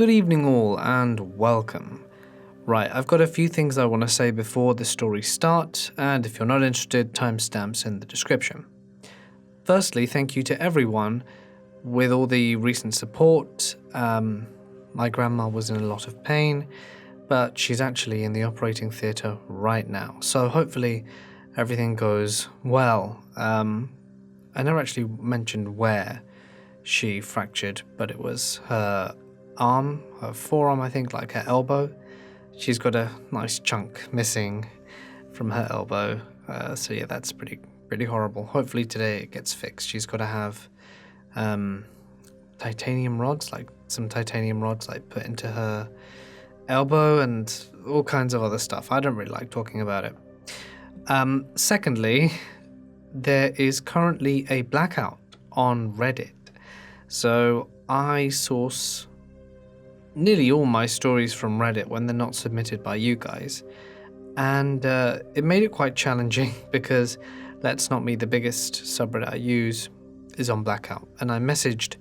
Good evening all and welcome. Right, I've got a few things I want to say before the story starts, and if you're not interested, timestamps in the description. Firstly, thank you to everyone with all the recent support. My grandma was in a lot of pain, but she's actually in the operating theatre right now, so hopefully everything goes well. I never actually mentioned where she fractured, but it was her arm, her forearm, I think, like her elbow. She's got a nice chunk missing from her elbow, so yeah, that's pretty horrible. Hopefully today it gets fixed. She's got to have titanium rods, like some titanium rods, like put into her elbow and all kinds of other stuff. I don't really like talking about it. Secondly, there is currently a blackout on Reddit. So I source nearly all my stories from Reddit when they're not submitted by you guys. And it made it quite challenging because Let's Not Me, the biggest subreddit I use, is on blackout. And I messaged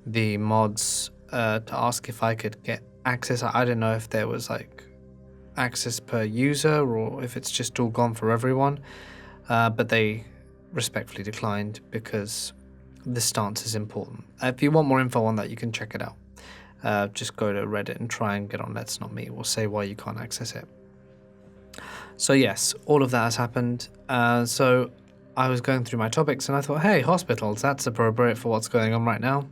the mods to ask if I could get access. I don't know if there was like access per user or if it's just all gone for everyone. But they respectfully declined because the stance is important. If you want more info on that, you can check it out. Just go to Reddit and try and get on Let's Not Me. We'll say why you can't access it. So yes, all of that has happened. So I was going through my topics and I thought, hey, hospitals, that's appropriate for what's going on right now.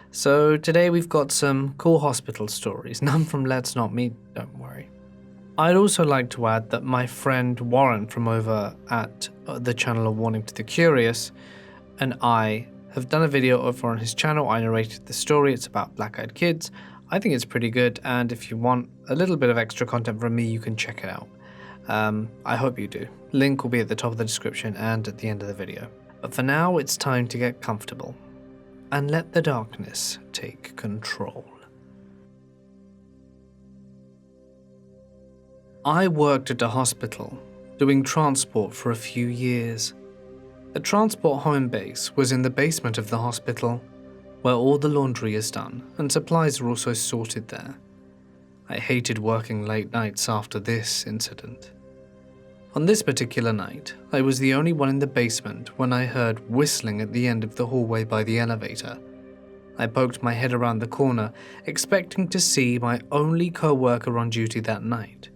So today we've got some cool hospital stories. None from Let's Not Me, don't worry. I'd also like to add that my friend Warren from over at the channel of Warning to the Curious and I have done a video over on his channel. I narrated the story. It's about black-eyed kids. I think it's pretty good, and if you want a little bit of extra content from me, you can check it out. I hope you do. Link will be at the top of the description and at the end of the video. But for now, it's time to get comfortable and let the darkness take control. I worked at a hospital, doing transport for a few years. The transport home base was in the basement of the hospital, where all the laundry is done and supplies are also sorted there. I hated working late nights after this incident. On this particular night, I was the only one in the basement when I heard whistling at the end of the hallway by the elevator. I poked my head around the corner, expecting to see my only co-worker on duty that night,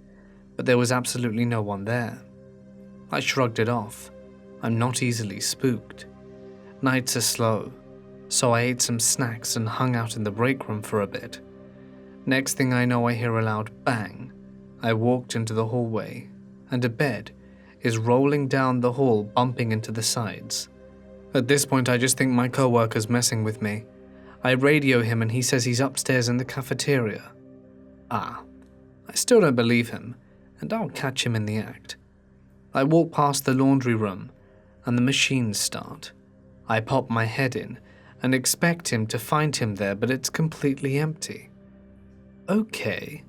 but there was absolutely no one there. I shrugged it off. I'm not easily spooked. Nights are slow, so I ate some snacks and hung out in the break room for a bit. Next thing I know, I hear a loud bang. I walked into the hallway, and a bed is rolling down the hall, bumping into the sides. At this point, I just think my co-worker's messing with me. I radio him and he says he's upstairs in the cafeteria. I still don't believe him, and I'll catch him in the act. I walk past the laundry room, and the machines start. I pop my head in and expect him to find him there, but it's completely empty. Okay,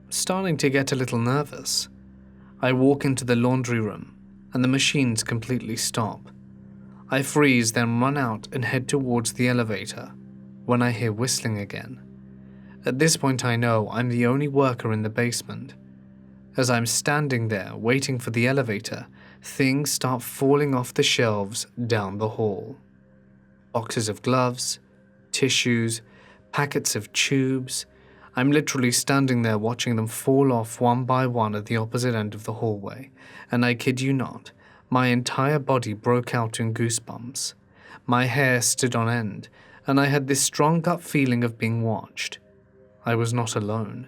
I'm starting to get a little nervous. I walk into the laundry room, and the machines completely stop. I freeze, then run out and head towards the elevator, when I hear whistling again. At this point I know I'm the only worker in the basement. As I'm standing there waiting for the elevator, things start falling off the shelves down the hall. Boxes of gloves, tissues, packets of tubes. I'm literally standing there watching them fall off one by one at the opposite end of the hallway, and I kid you not, my entire body broke out in goosebumps. My hair stood on end, and I had this strong gut feeling of being watched. I was not alone.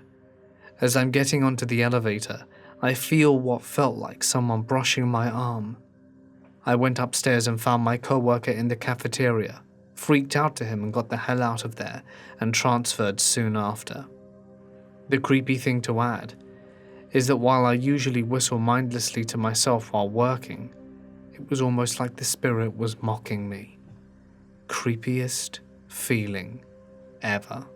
As I'm getting onto the elevator, I feel what felt like someone brushing my arm. I went upstairs and found my co-worker in the cafeteria, freaked out to him and got the hell out of there and transferred soon after. The creepy thing to add is that while I usually whistle mindlessly to myself while working, it was almost like the spirit was mocking me. Creepiest feeling ever.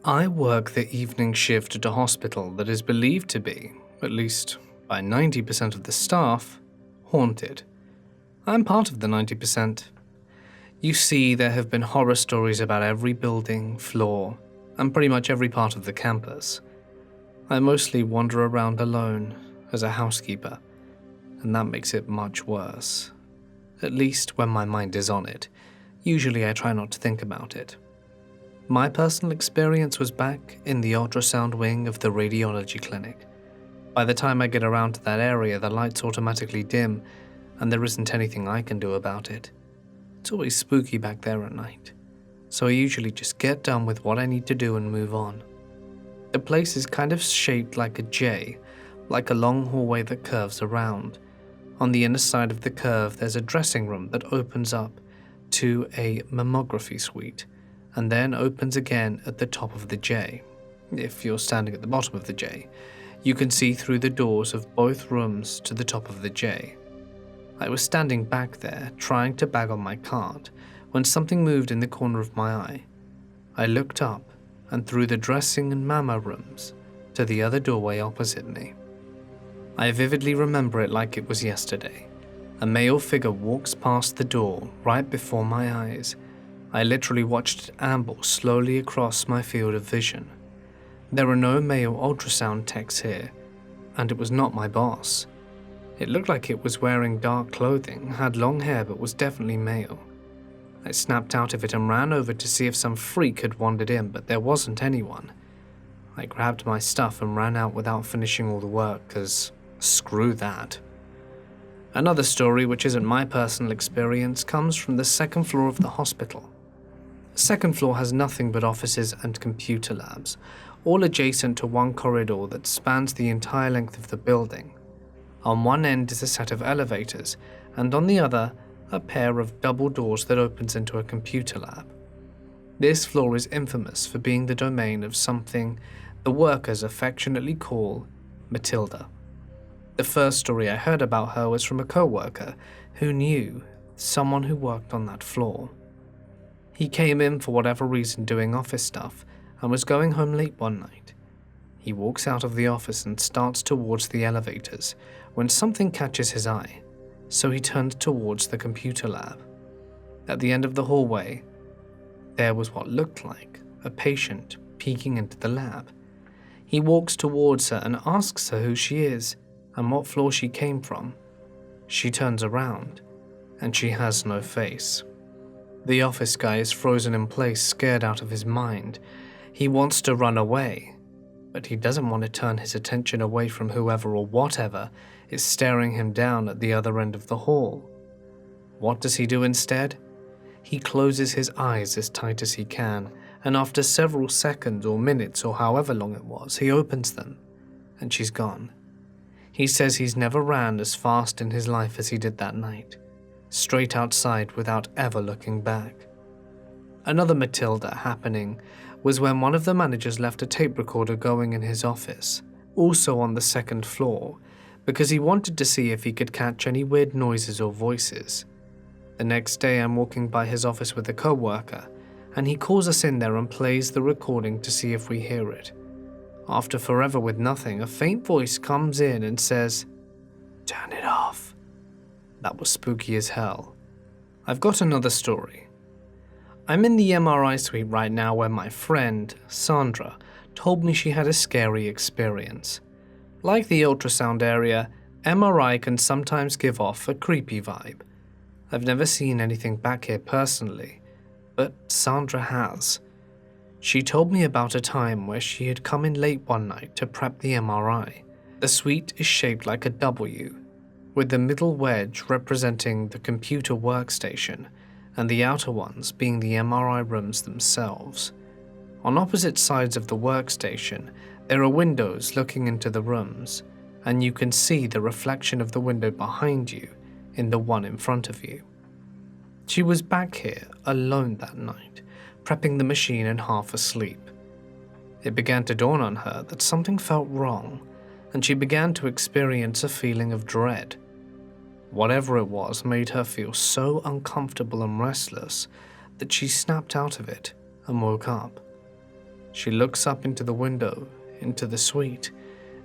I work the evening shift at a hospital that is believed to be, at least by 90% of the staff, haunted. I'm part of the 90%. You see, there have been horror stories about every building, floor, and pretty much every part of the campus. I mostly wander around alone as a housekeeper, and that makes it much worse. At least when my mind is on it. Usually I try not to think about it. My personal experience was back in the ultrasound wing of the radiology clinic. By the time I get around to that area, the lights automatically dim, and there isn't anything I can do about it. It's always spooky back there at night, so I usually just get done with what I need to do and move on. The place is kind of shaped like a J, like a long hallway that curves around. On the inner side of the curve, there's a dressing room that opens up to a mammography suite, and then opens again at the top of the J. If you're standing at the bottom of the J, you can see through the doors of both rooms to the top of the J. I was standing back there, trying to bag on my cart, when something moved in the corner of my eye. I looked up, and through the dressing and mammo rooms, to the other doorway opposite me. I vividly remember it like it was yesterday. A male figure walks past the door right before my eyes. I literally watched it amble slowly across my field of vision. There are no male ultrasound techs here, and it was not my boss. It looked like it was wearing dark clothing, had long hair, but was definitely male. I snapped out of it and ran over to see if some freak had wandered in, but there wasn't anyone. I grabbed my stuff and ran out without finishing all the work, 'cause screw that. Another story, which isn't my personal experience, comes from the second floor of the hospital. The second floor has nothing but offices and computer labs, all adjacent to one corridor that spans the entire length of the building. On one end is a set of elevators, and on the other, a pair of double doors that opens into a computer lab. This floor is infamous for being the domain of something the workers affectionately call Matilda. The first story I heard about her was from a co-worker who knew someone who worked on that floor. He came in for whatever reason doing office stuff and was going home late one night. He walks out of the office and starts towards the elevators when something catches his eye, so he turned towards the computer lab. At the end of the hallway, there was what looked like a patient peeking into the lab. He walks towards her and asks her who she is and what floor she came from. She turns around, and she has no face. The office guy is frozen in place, scared out of his mind. He wants to run away, but he doesn't want to turn his attention away from whoever or whatever is staring him down at the other end of the hall. What does he do instead? He closes his eyes as tight as he can, and after several seconds or minutes or however long it was, he opens them, and she's gone. He says he's never ran as fast in his life as he did that night, straight outside without ever looking back. Another Matilda happening was when one of the managers left a tape recorder going in his office, also on the second floor, because he wanted to see if he could catch any weird noises or voices. The next day I'm walking by his office with a co-worker, and he calls us in there and plays the recording to see if we hear it. After forever with nothing, a faint voice comes in and says, "Turn it off." That was spooky as hell. I've got another story. I'm in the MRI suite right now where my friend, Sandra, told me she had a scary experience. Like the ultrasound area, MRI can sometimes give off a creepy vibe. I've never seen anything back here personally, but Sandra has. She told me about a time where she had come in late one night to prep the MRI. The suite is shaped like a W, with the middle wedge representing the computer workstation and the outer ones being the MRI rooms themselves. On opposite sides of the workstation, there are windows looking into the rooms, and you can see the reflection of the window behind you in the one in front of you. She was back here alone that night, prepping the machine and half asleep. It began to dawn on her that something felt wrong, and she began to experience a feeling of dread. Whatever it was made her feel so uncomfortable and restless that she snapped out of it and woke up. She looks up into the window, into the suite,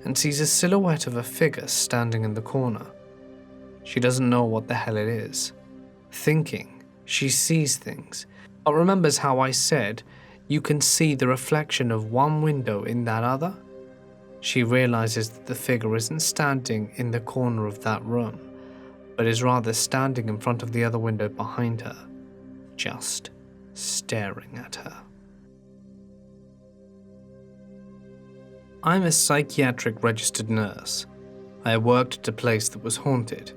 and sees a silhouette of a figure standing in the corner. She doesn't know what the hell it is. Thinking, She sees things, but remembers how I said you can see the reflection of one window in that other? She realizes that the figure isn't standing in the corner of that room, but is rather standing in front of the other window behind her, just staring at her. I'm a psychiatric registered nurse. I worked at a place that was haunted.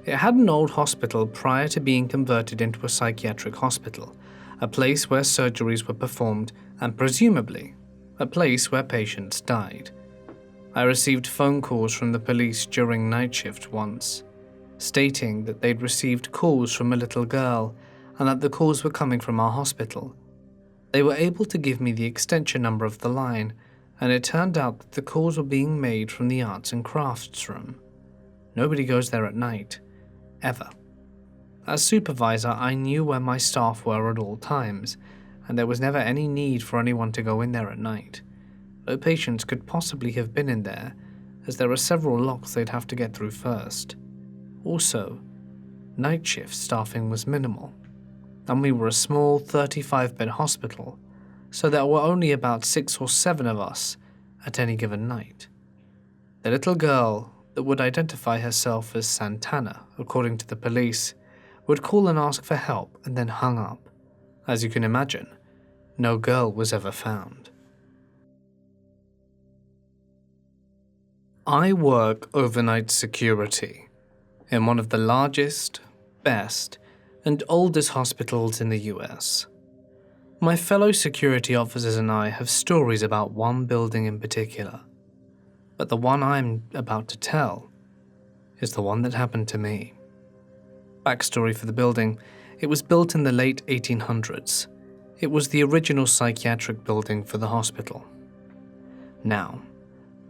It had an old hospital prior to being converted into a psychiatric hospital, a place where surgeries were performed and presumably a place where patients died. I received phone calls from the police during night shift once, stating that they'd received calls from a little girl and that the calls were coming from our hospital. They were able to give me the extension number of the line, and it turned out that the calls were being made from the arts and crafts room. Nobody goes there at night, ever. As supervisor, I knew where my staff were at all times, and there was never any need for anyone to go in there at night. No patients could possibly have been in there, as there are several locks they'd have to get through first. Also, night shift staffing was minimal, and we were a small 35-bed hospital, so there were only about 6 or 7 of us at any given night. The little girl that would identify herself as Santana, according to the police, would call and ask for help and then hung up. As you can imagine, no girl was ever found. I work overnight security in one of the largest, best, and oldest hospitals in the US. My fellow security officers and I have stories about one building in particular, but the one I'm about to tell is the one that happened to me. Backstory for the building: it was built in the late 1800s. It was the original psychiatric building for the hospital. Now,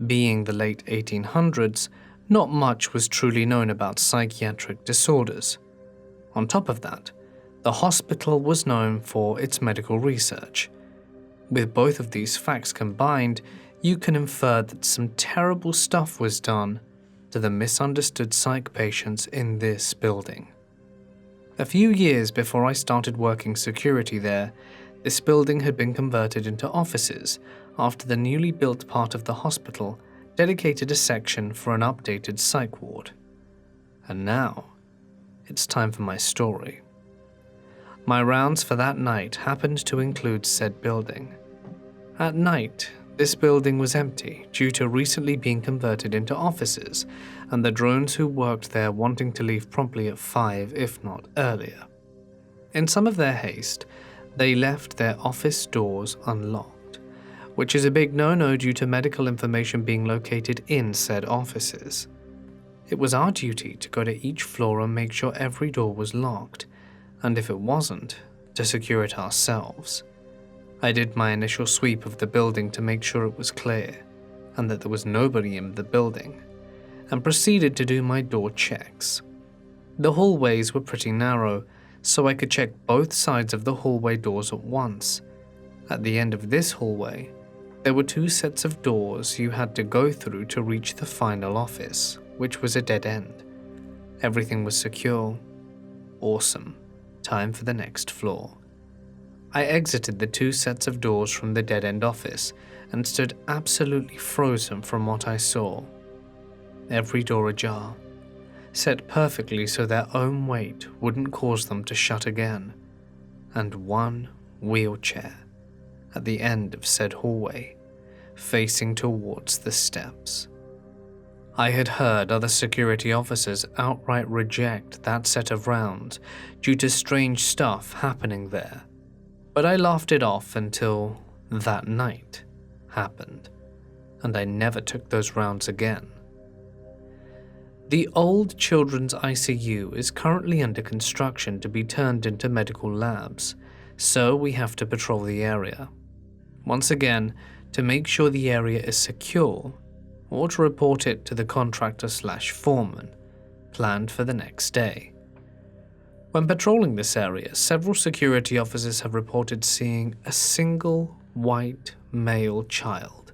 being the late 1800s, not much was truly known about psychiatric disorders. On top of that, the hospital was known for its medical research. With both of these facts combined, you can infer that some terrible stuff was done to the misunderstood psych patients in this building. A few years before I started working security there, this building had been converted into offices after the newly built part of the hospital dedicated a section for an updated psych ward. And now, it's time for my story. My rounds for that night happened to include said building. At night, this building was empty due to recently being converted into offices and the drones who worked there wanting to leave promptly at 5, if not earlier. In some of their haste, they left their office doors unlocked, which is a big no-no due to medical information being located in said offices. It was our duty to go to each floor and make sure every door was locked, and if it wasn't, to secure it ourselves. I did my initial sweep of the building to make sure it was clear, and that there was nobody in the building, and proceeded to do my door checks. The hallways were pretty narrow, so I could check both sides of the hallway doors at once. At the end of this hallway, there were 2 sets of doors you had to go through to reach the final office, which was a dead end. Everything was secure. Awesome. Time for the next floor. I exited the 2 sets of doors from the dead-end office and stood absolutely frozen from what I saw. Every door ajar, set perfectly so their own weight wouldn't cause them to shut again, and 1 wheelchair at the end of said hallway, facing towards the steps. I had heard other security officers outright reject that set of rounds due to strange stuff happening there, but I laughed it off until that night happened, and I never took those rounds again. The old children's ICU is currently under construction to be turned into medical labs, so we have to patrol the area. Once again, to make sure the area is secure, or to report it to the contractor/foreman, planned for the next day. When patrolling this area, several security officers have reported seeing a single white male child,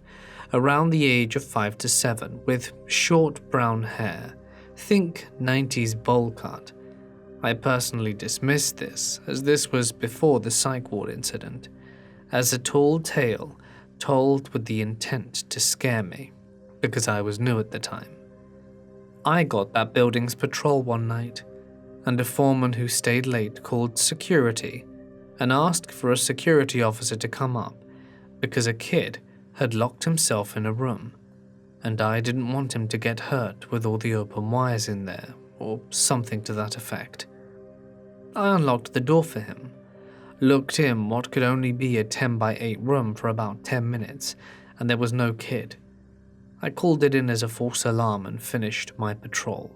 around the age of 5 to 7, with short brown hair, think 90s bowl cut, I personally dismissed this, as this was before the psych ward incident, as a tall tale told with the intent to scare me, because I was new at the time. I got that building's patrol one night, and a foreman who stayed late called security and asked for a security officer to come up because a kid had locked himself in a room, and I didn't want him to get hurt with all the open wires in there, or something to that effect. I unlocked the door for him, looked in what could only be a 10 by 8 room for about 10 minutes, and there was no kid. I called it in as a false alarm and finished my patrol.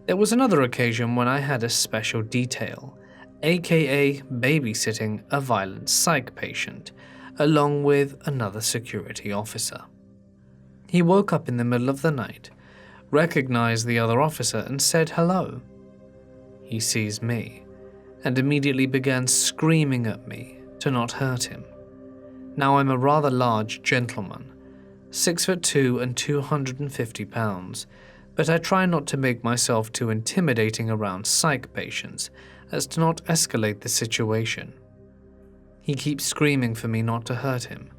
There was another occasion when I had a special detail, aka babysitting a violent psych patient, along with another security officer. He woke up in the middle of the night, recognized the other officer and said hello. He sees me, and immediately began screaming at me to not hurt him. Now I'm a rather large gentleman, 6'2" and 250 pounds, but I try not to make myself too intimidating around psych patients as to not escalate the situation. He keeps screaming for me not to hurt him,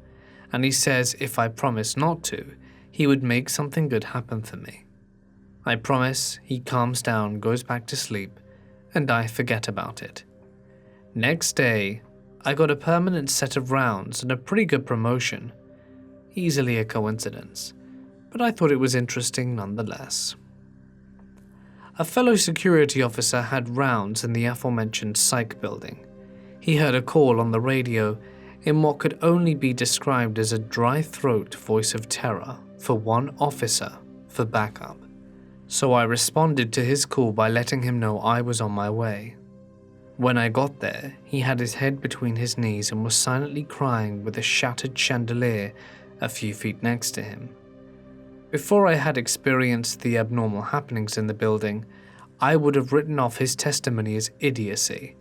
and he says if I promise not to, he would make something good happen for me. I promise, he calms down, goes back to sleep, and I forget about it. Next day, I got a permanent set of rounds and a pretty good promotion. Easily a coincidence, but I thought it was interesting nonetheless. A fellow security officer had rounds in the aforementioned psych building. He heard a call on the radio in what could only be described as a dry-throat voice of terror for one officer for backup. So I responded to his call by letting him know I was on my way. When I got there, he had his head between his knees and was silently crying with a shattered chandelier a few feet next to him. Before I had experienced the abnormal happenings in the building, I would have written off his testimony as idiocy,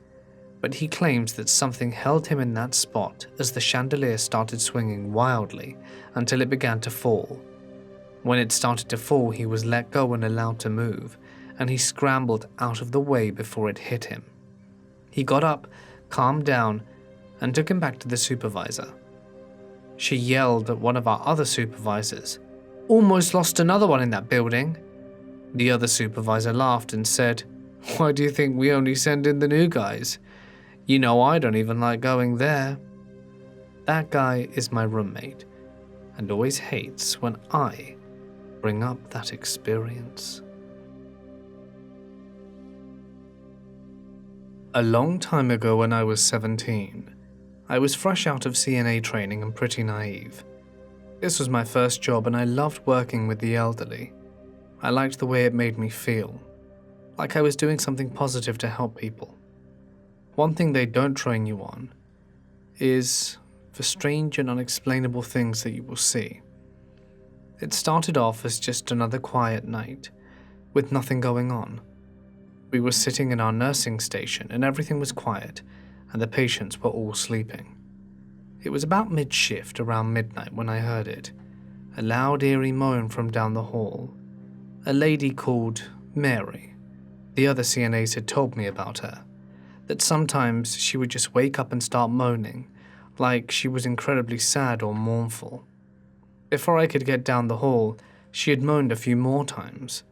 but he claims that something held him in that spot as the chandelier started swinging wildly until it began to fall. When it started to fall, he was let go and allowed to move, and he scrambled out of the way before it hit him. He got up, calmed down, and took him back to the supervisor. She yelled at one of our other supervisors, "Almost lost another one in that building." The other supervisor laughed and said, "Why do you think we only send in the new guys? You know I don't even like going there." That guy is my roommate, and always hates when I bring up that experience. A long time ago when I was 17, I was fresh out of CNA training and pretty naive. This was my first job and I loved working with the elderly. I liked the way it made me feel, like I was doing something positive to help people. One thing they don't train you on is the strange and unexplainable things that you will see. It started off as just another quiet night, with nothing going on. We were sitting in our nursing station and everything was quiet, and the patients were all sleeping. It was about mid-shift, around midnight, when I heard it. A loud, eerie moan from down the hall. A lady called Mary. The other CNAs had told me about her, that sometimes she would just wake up and start moaning, like she was incredibly sad or mournful. Before I could get down the hall, she had moaned a few more times.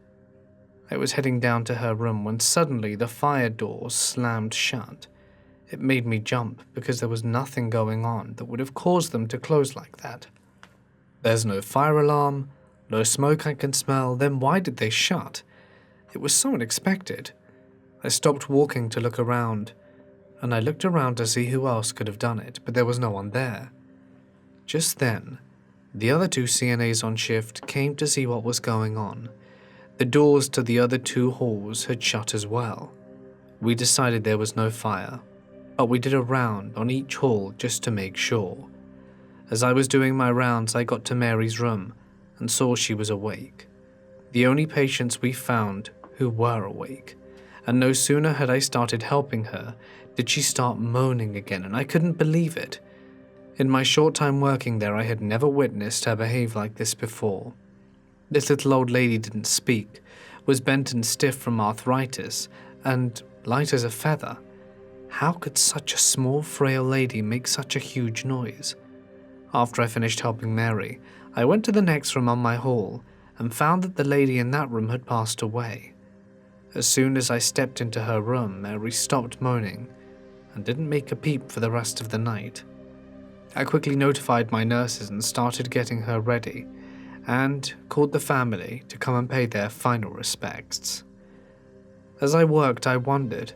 I was heading down to her room when suddenly the fire doors slammed shut. It made me jump because there was nothing going on that would have caused them to close like that. There's no fire alarm, no smoke I can smell, then why did they shut? It was so unexpected. I stopped walking to look around, and I looked around to see who else could have done it, but there was no one there. Just then, the other two CNAs on shift came to see what was going on. The doors to the other two halls had shut as well. We decided there was no fire, but we did a round on each hall just to make sure. As I was doing my rounds, I got to Mary's room and saw she was awake. The only patients we found who were awake, and no sooner had I started helping her did she start moaning again, and I couldn't believe it. In my short time working there, I had never witnessed her behave like this before. This little old lady didn't speak, was bent and stiff from arthritis, and light as a feather. How could such a small, frail lady make such a huge noise? After I finished helping Mary, I went to the next room on my hall and found that the lady in that room had passed away. As soon as I stepped into her room, Mary stopped moaning and didn't make a peep for the rest of the night. I quickly notified my nurses and started getting her ready, and called the family to come and pay their final respects. As I worked, I wondered,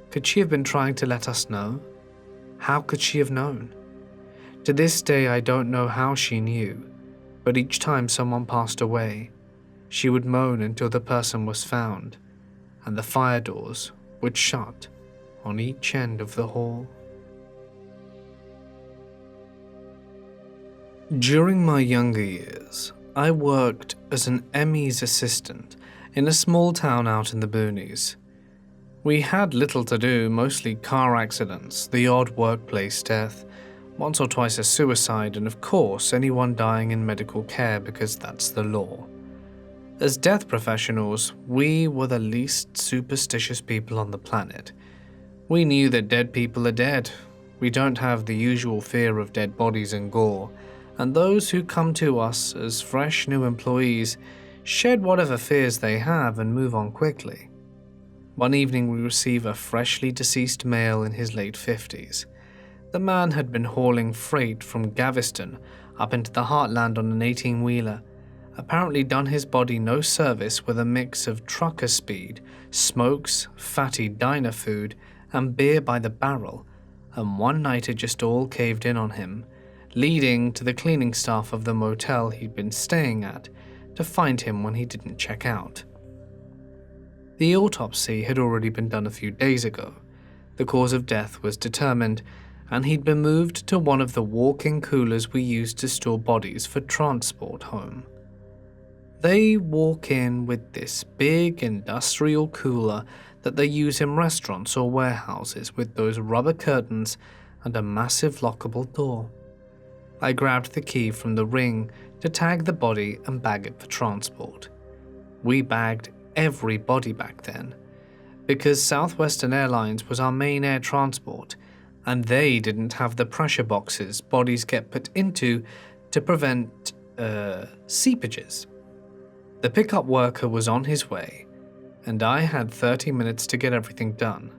could she have been trying to let us know? How could she have known? To this day, I don't know how she knew, but each time someone passed away, she would moan until the person was found, and the fire doors would shut on each end of the hall. During my younger years, I worked as an ME's assistant in a small town out in the boonies. We had little to do, mostly car accidents, the odd workplace death, once or twice a suicide, and of course anyone dying in medical care because that's the law. As death professionals, we were the least superstitious people on the planet. We knew that dead people are dead. We don't have the usual fear of dead bodies and gore, and those who come to us as fresh new employees shed whatever fears they have and move on quickly. One evening we receive a freshly deceased male in his late 50s. The man had been hauling freight from Galveston up into the heartland on an 18-wheeler, apparently done his body no service with a mix of trucker speed, smokes, fatty diner food, and beer by the barrel, and one night it just all caved in on him, leading to the cleaning staff of the motel he'd been staying at to find him when he didn't check out. The autopsy had already been done a few days ago. The cause of death was determined, and he'd been moved to one of the walk-in coolers we used to store bodies for transport home. They walk in with this big industrial cooler that they use in restaurants or warehouses with those rubber curtains and a massive lockable door. I grabbed the key from the ring to tag the body and bag it for transport. We bagged every body back then, because Southwestern Airlines was our main air transport, and they didn't have the pressure boxes bodies get put into to prevent seepages. The pickup worker was on his way, and I had 30 minutes to get everything done.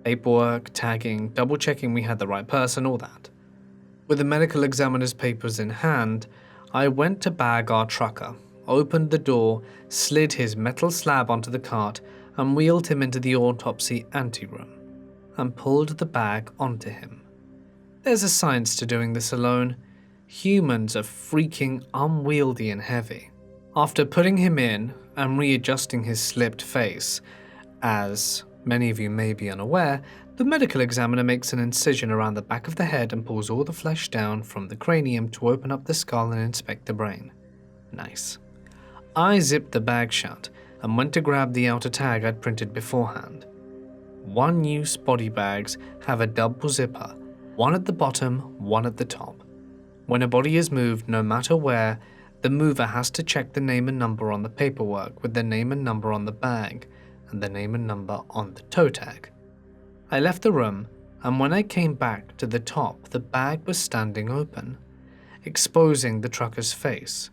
Paperwork, tagging, double-checking we had the right person, all that. With the medical examiner's papers in hand, I went to bag our trucker, opened the door, slid his metal slab onto the cart, and wheeled him into the autopsy anteroom, and pulled the bag onto him. There's a science to doing this alone. Humans are freaking unwieldy and heavy. After putting him in and readjusting his slipped face, as many of you may be unaware, the medical examiner makes an incision around the back of the head and pulls all the flesh down from the cranium to open up the skull and inspect the brain. Nice. I zipped the bag shut and went to grab the outer tag I'd printed beforehand. One-use body bags have a double zipper, one at the bottom, one at the top. When a body is moved, no matter where, the mover has to check the name and number on the paperwork with the name and number on the bag and the name and number on the toe tag. I left the room, and when I came back to the top, the bag was standing open, exposing the trucker's face,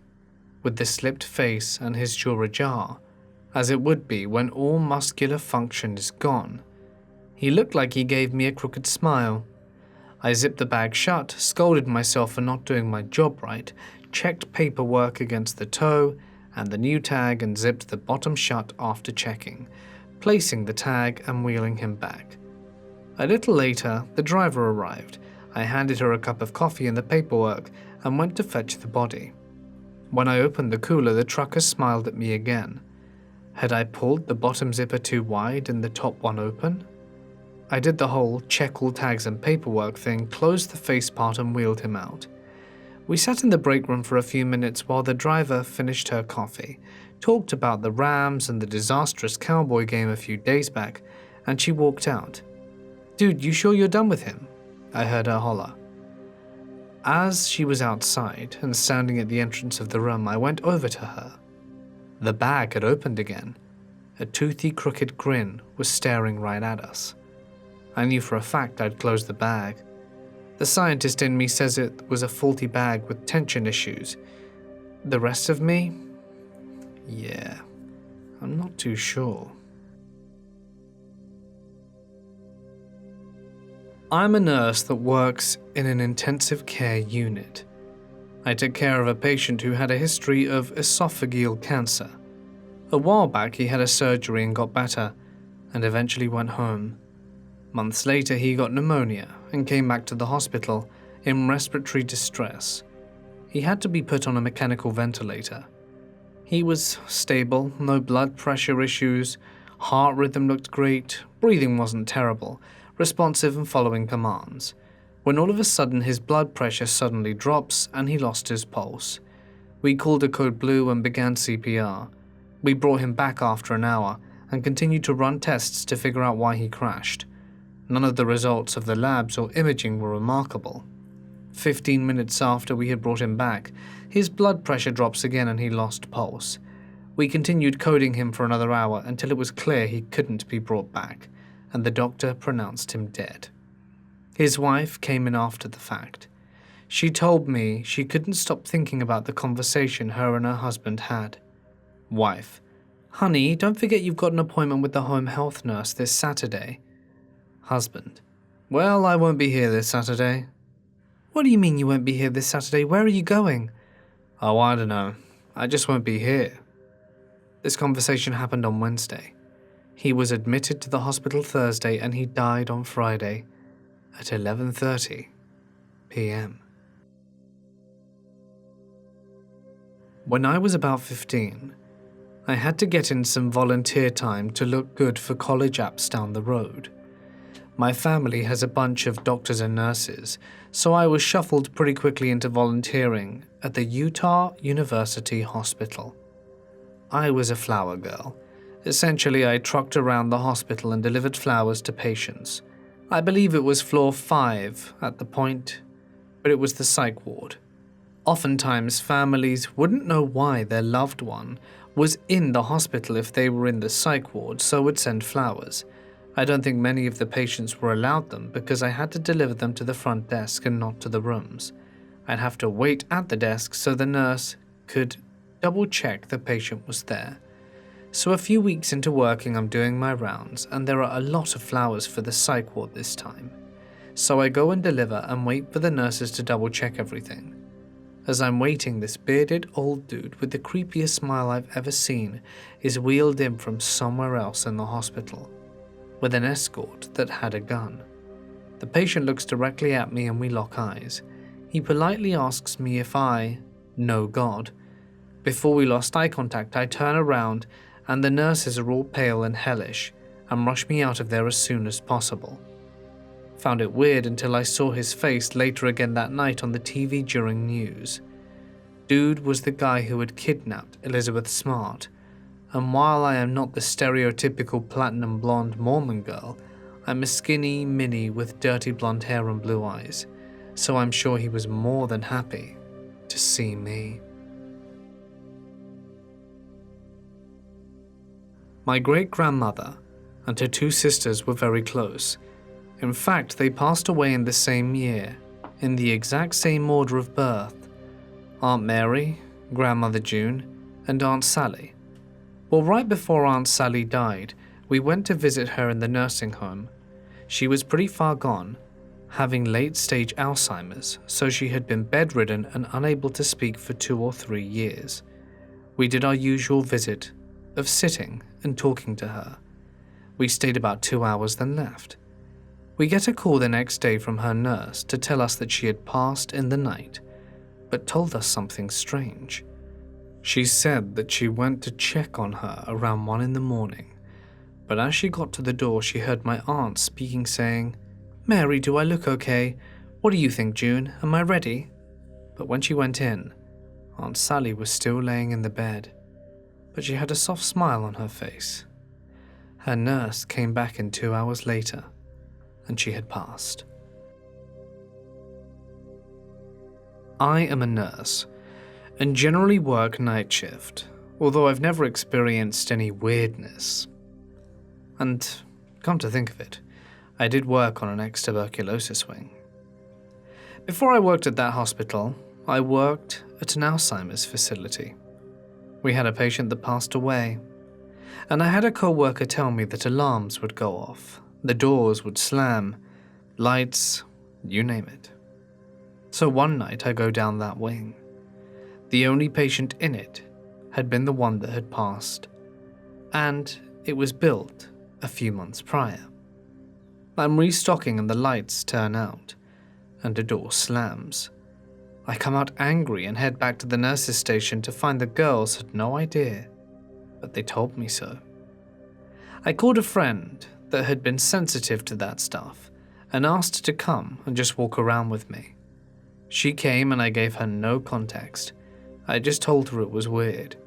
with the slipped face and his jaw ajar, as it would be when all muscular function is gone. He looked like he gave me a crooked smile. I zipped the bag shut, scolded myself for not doing my job right, checked paperwork against the toe and the new tag, and zipped the bottom shut after checking, placing the tag and wheeling him back. A little later, the driver arrived. I handed her a cup of coffee and the paperwork and went to fetch the body. When I opened the cooler, the trucker smiled at me again. Had I pulled the bottom zipper too wide and the top one open? I did the whole check all tags and paperwork thing, closed the face part and wheeled him out. We sat in the break room for a few minutes while the driver finished her coffee, talked about the Rams and the disastrous Cowboy game a few days back, and she walked out. "Dude, you sure you're done with him?" I heard her holler. As she was outside and standing at the entrance of the room, I went over to her. The bag had opened again, A toothy, crooked grin was staring right at us. I knew for a fact I'd closed the bag. The scientist in me says it was a faulty bag with tension issues. The rest of me? Yeah, I'm not too sure. I'm a nurse that works in an intensive care unit. I took care of a patient who had a history of esophageal cancer. A while back he had a surgery and got better, and eventually went home. Months later he got pneumonia and came back to the hospital in respiratory distress. He had to be put on a mechanical ventilator. He was stable, no blood pressure issues, heart rhythm looked great, breathing wasn't terrible, responsive and following commands, when all of a sudden his blood pressure suddenly drops and he lost his pulse. We called a code blue and began CPR. We brought him back after an hour and continued to run tests to figure out why he crashed. None of the results of the labs or imaging were remarkable. 15 minutes after we had brought him back, his blood pressure drops again and he lost pulse. We continued coding him for another hour until it was clear he couldn't be brought back, and the doctor pronounced him dead. His wife came in after the fact. She told me she couldn't stop thinking about the conversation her and her husband had. Wife: honey, don't forget you've got an appointment with the home health nurse this Saturday. Husband: well, I won't be here this Saturday. What do you mean you won't be here this Saturday? Where are you going? Oh, I don't know. I just won't be here. This conversation happened on Wednesday. He was admitted to the hospital Thursday and he died on Friday at 11:30 p.m. When I was about 15, I had to get in some volunteer time to look good for college apps down the road. My family has a bunch of doctors and nurses, so I was shuffled pretty quickly into volunteering at the Utah University Hospital. I was a flower girl. Essentially, I trucked around the hospital and delivered flowers to patients. I believe it was floor 5 at the point, but it was the psych ward. Oftentimes, families wouldn't know why their loved one was in the hospital if they were in the psych ward, so would send flowers. I don't think many of the patients were allowed them because I had to deliver them to the front desk and not to the rooms. I'd have to wait at the desk so the nurse could double-check the patient was there. So a few weeks into working, I'm doing my rounds, and there are a lot of flowers for the psych ward this time. So I go and deliver and wait for the nurses to double-check everything. As I'm waiting, this bearded old dude with the creepiest smile I've ever seen is wheeled in from somewhere else in the hospital, with an escort that had a gun. The patient looks directly at me and we lock eyes. He politely asks me if I know God. Before we lost eye contact, I turn around and the nurses are all pale and hellish and rush me out of there as soon as possible. Found it weird until I saw his face later again that night on the TV during news. Dude was the guy who had kidnapped Elizabeth Smart, and while I am not the stereotypical platinum blonde Mormon girl, I'm a skinny mini with dirty blonde hair and blue eyes, so I'm sure he was more than happy to see me. My great-grandmother and her 2 sisters were very close. In fact, they passed away in the same year, in the exact same order of birth: Aunt Mary, Grandmother June, and Aunt Sally. Well, right before Aunt Sally died, we went to visit her in the nursing home. She was pretty far gone, having late-stage Alzheimer's, so she had been bedridden and unable to speak for 2 or 3 years. We did our usual visit of sitting and talking to her. We stayed about 2 hours, then left. We get a call the next day from her nurse to tell us that she had passed in the night, but told us something strange. She said that she went to check on her around 1 in the morning, but as she got to the door she heard my aunt speaking, saying, "Mary, do I look okay? What do you think, June? Am I ready?" But when she went in, Aunt Sally was still laying in the bed, but she had a soft smile on her face. Her nurse came back in 2 hours later, and she had passed. I am a nurse, and generally work night shift. although I've never experienced any weirdness. And come to think of it, I did work on an ex-tuberculosis wing. Before I worked at that hospital, I worked at an Alzheimer's facility. We had a patient that passed away, and I had a co-worker tell me that alarms would go off, the doors would slam, lights, you name it. So one night I go down that wing. The only patient in it had been the one that had passed, and it was built a few months prior. I'm restocking and the lights turn out, and a door slams. I come out angry and head back to the nurse's station to find the girls had no idea, but they told me so. I called a friend that had been sensitive to that stuff and asked her to come and just walk around with me. She came and I gave her no context. I just told her it was weird.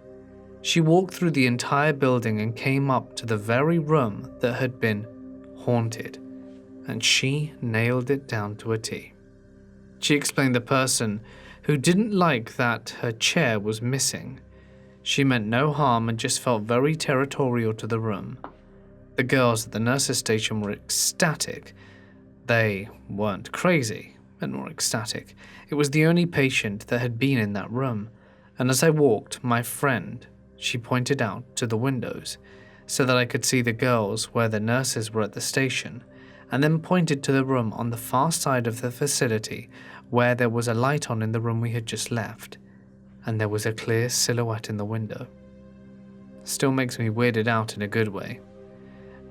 She walked through the entire building and came up to the very room that had been haunted, and she nailed it down to a T. She explained the person who didn't like that her chair was missing. She meant no harm and just felt very territorial to the room. The girls at the nurse's station were ecstatic. They weren't crazy, but more ecstatic. It was the only patient that had been in that room, and as I walked, my friend, she pointed out to the windows so that I could see the girls where the nurses were at the station, and then pointed to the room on the far side of the facility where there was a light on in the room we had just left, and there was a clear silhouette in the window. Still makes me weirded out in a good way.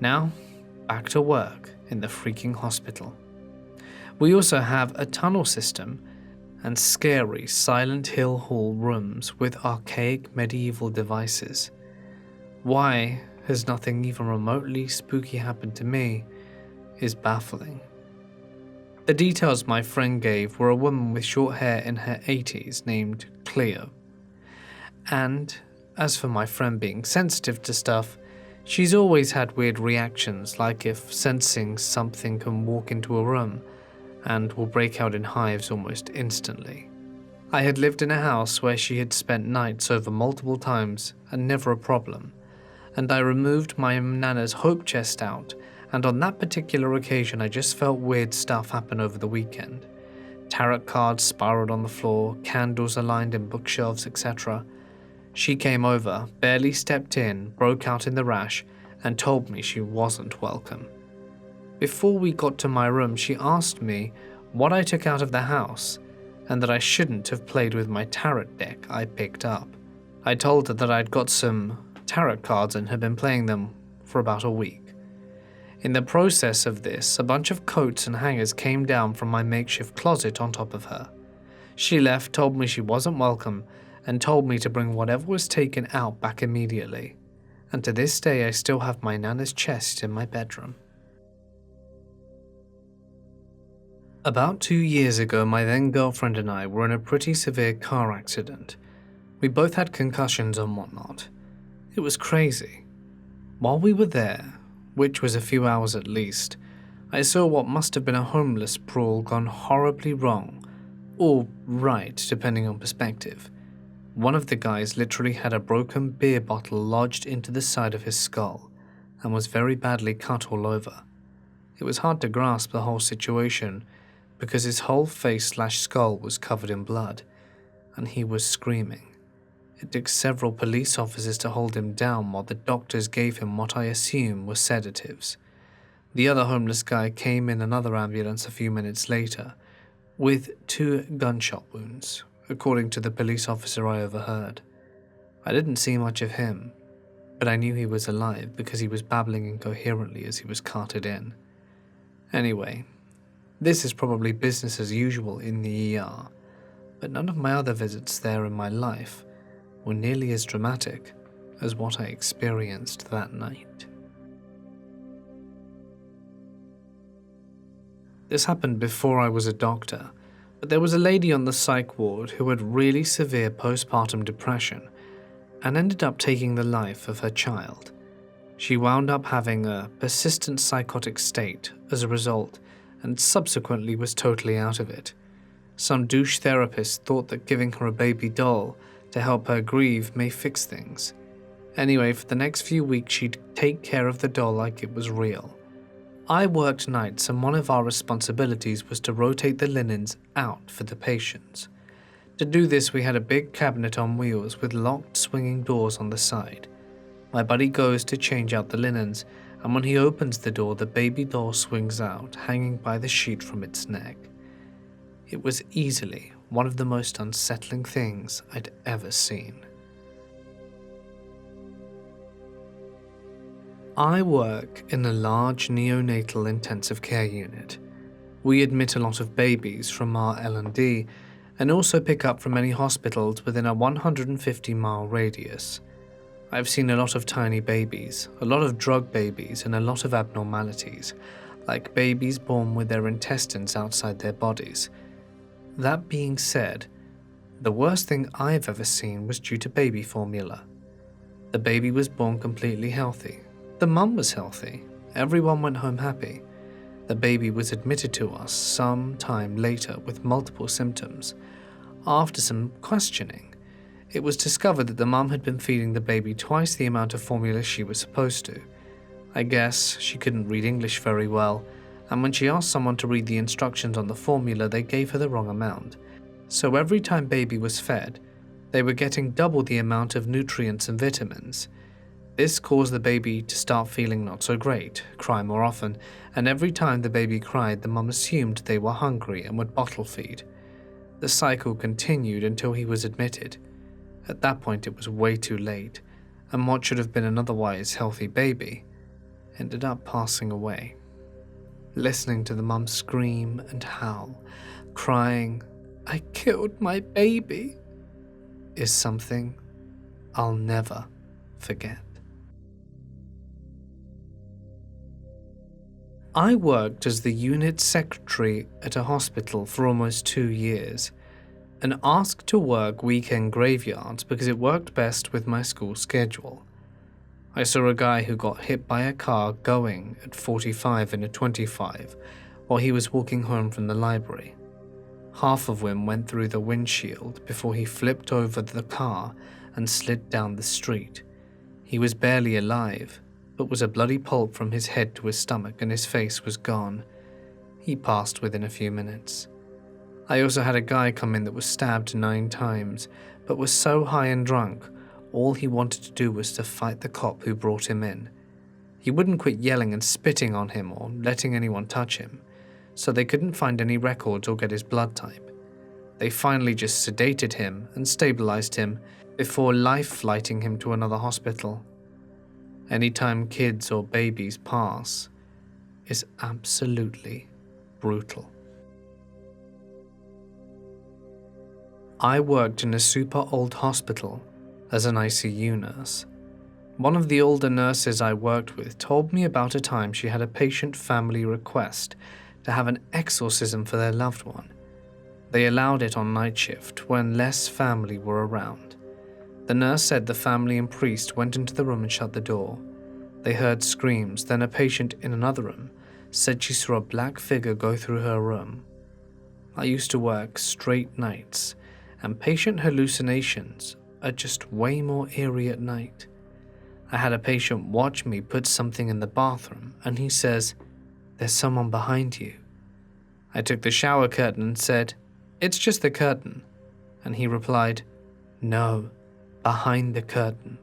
Now, back to work in the freaking hospital. We also have a tunnel system and scary Silent Hill Hall rooms with archaic medieval devices. Why has nothing even remotely spooky happened to me is baffling. The details my friend gave were a woman with short hair in her 80s named Cleo. And as for my friend being sensitive to stuff, she's always had weird reactions, like if sensing something can walk into a room and will break out in hives almost instantly. I had lived in a house where she had spent nights over multiple times and never a problem, and I removed my nana's hope chest out, and on that particular occasion I just felt weird stuff happen over the weekend. Tarot cards spiraled on the floor, candles aligned in bookshelves, etc. She came over, barely stepped in, broke out in the rash, and told me she wasn't welcome. Before we got to my room, she asked me what I took out of the house, and that I shouldn't have played with my tarot deck I picked up. I told her that I'd got some tarot cards and had been playing them for about a week. In the process of this, a bunch of coats and hangers came down from my makeshift closet on top of her. She left, told me she wasn't welcome, and told me to bring whatever was taken out back immediately. And to this day I still have my nana's chest in my bedroom. About 2 years ago, my then girlfriend and I were in a pretty severe car accident. We both had concussions and whatnot. It was crazy. While we were there, which was a few hours at least, I saw what must have been a homeless brawl gone horribly wrong, or right depending on perspective. One of the guys literally had a broken beer bottle lodged into the side of his skull and was very badly cut all over. It was hard to grasp the whole situation because his whole face/skull was covered in blood, and he was screaming. It took several police officers to hold him down while the doctors gave him what I assume were sedatives. The other homeless guy came in another ambulance a few minutes later with 2 gunshot wounds, according to the police officer I overheard. I didn't see much of him, but I knew he was alive because he was babbling incoherently as he was carted in. Anyway, this is probably business as usual in the ER, but none of my other visits there in my life were nearly as dramatic as what I experienced that night. This happened before I was a doctor, but there was a lady on the psych ward who had really severe postpartum depression and ended up taking the life of her child. She wound up having a persistent psychotic state as a result and subsequently was totally out of it. Some douche therapist thought that giving her a baby doll to help her grieve may fix things. Anyway, for the next few weeks she'd take care of the doll like it was real. I worked nights and one of our responsibilities was to rotate the linens out for the patients. To do this, we had a big cabinet on wheels with locked swinging doors on the side. My buddy goes to change out the linens, and when he opens the door, the baby doll swings out, hanging by the sheet from its neck. It was easily one of the most unsettling things I'd ever seen. I work in a large neonatal intensive care unit. We admit a lot of babies from our L&D and also pick up from many hospitals within a 150-mile radius. I've seen a lot of tiny babies, a lot of drug babies, and a lot of abnormalities, like babies born with their intestines outside their bodies. That being said, the worst thing I've ever seen was due to baby formula. The baby was born completely healthy. The mum was healthy. Everyone went home happy. The baby was admitted to us some time later with multiple symptoms. After some questioning, it was discovered that the mum had been feeding the baby twice the amount of formula she was supposed to. I guess she couldn't read English very well, and when she asked someone to read the instructions on the formula, they gave her the wrong amount. So every time baby was fed, they were getting double the amount of nutrients and vitamins. This caused the baby to start feeling not so great, cry more often, and every time the baby cried, the mum assumed they were hungry and would bottle feed. The cycle continued until he was admitted. At that point it was way too late, and what should have been an otherwise healthy baby ended up passing away. Listening to the mum scream and howl, crying, "I killed my baby," is something I'll never forget. I worked as the unit secretary at a hospital for almost 2 years, and asked to work weekend graveyards because it worked best with my school schedule. I saw a guy who got hit by a car going at 45 in a 25 while he was walking home from the library. Half of him went through the windshield before he flipped over the car and slid down the street. He was barely alive, but was a bloody pulp from his head to his stomach and his face was gone. He passed within a few minutes. I also had a guy come in that was stabbed 9 times, but was so high and drunk, all he wanted to do was to fight the cop who brought him in. He wouldn't quit yelling and spitting on him or letting anyone touch him, so they couldn't find any records or get his blood type. They finally just sedated him and stabilized him before life-flighting him to another hospital. Anytime kids or babies pass is absolutely brutal. I worked in a super old hospital as an ICU nurse. One of the older nurses I worked with told me about a time she had a patient family request to have an exorcism for their loved one. They allowed it on night shift when less family were around. The nurse said the family and priest went into the room and shut the door. They heard screams, then a patient in another room said she saw a black figure go through her room. I used to work straight nights, and patient hallucinations are just way more eerie at night. I had a patient watch me put something in the bathroom, and he says, "There's someone behind you." I took the shower curtain and said, "It's just the curtain," and he replied, "No, behind the curtain."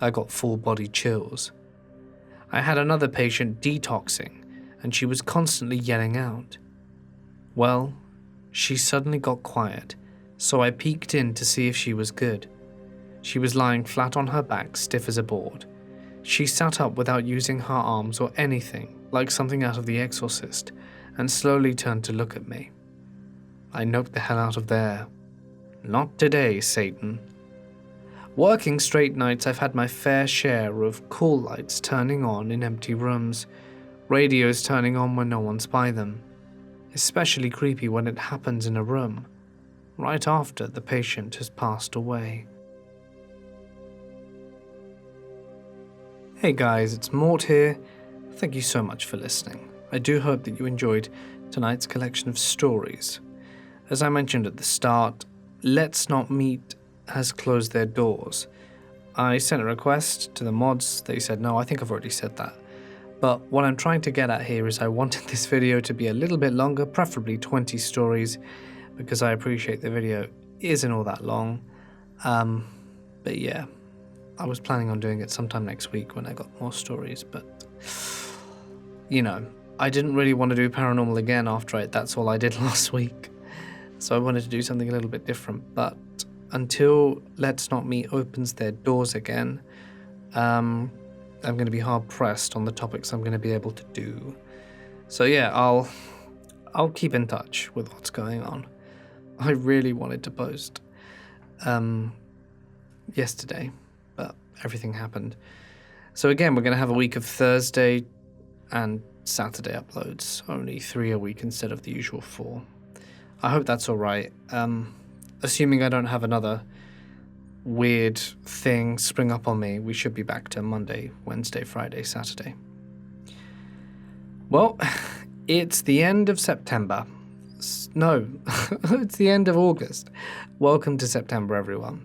I got full body chills. I had another patient detoxing, and she was constantly yelling out. Well, she suddenly got quiet, so I peeked in to see if she was good. She was lying flat on her back, stiff as a board. She sat up without using her arms or anything, like something out of The Exorcist, and slowly turned to look at me. I knocked the hell out of there. Not today, Satan. Working straight nights, I've had my fair share of call lights turning on in empty rooms, radios turning on when no one's by them. Especially creepy when it happens in a room, right after the patient has passed away. Hey guys, it's Mort here. Thank you so much for listening. I do hope that you enjoyed tonight's collection of stories. As I mentioned at the start, let's not meet has closed their doors. I sent a request to the mods. They said no. I think I've already said that. But what I'm trying to get at here is I wanted this video to be a little bit longer, preferably 20 stories, because I appreciate the video isn't all that long. But yeah, I was planning on doing it sometime next week when I got more stories, but you know, I didn't really want to do paranormal again after That's All I Did last week. So I wanted to do something a little bit different, but until Let's Not Meet opens their doors again, I'm going to be hard pressed on the topics I'm going to be able to do. So yeah, I'll keep in touch with what's going on. I really wanted to post yesterday, but everything happened. So again, we're going to have a week of Thursday and Saturday uploads, only 3 a week instead of the usual 4. I hope that's all right. Assuming I don't have another weird thing spring up on me, we should be back to Monday, Wednesday, Friday, Saturday. Well, it's the end of September. No, it's the end of August. Welcome to September, everyone.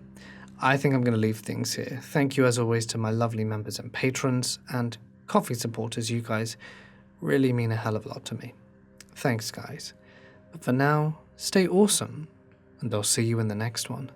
I think I'm going to leave things here. Thank you, as always, to my lovely members and patrons and coffee supporters. You guys really mean a hell of a lot to me. Thanks, guys. But for now, stay awesome, and I'll see you in the next one.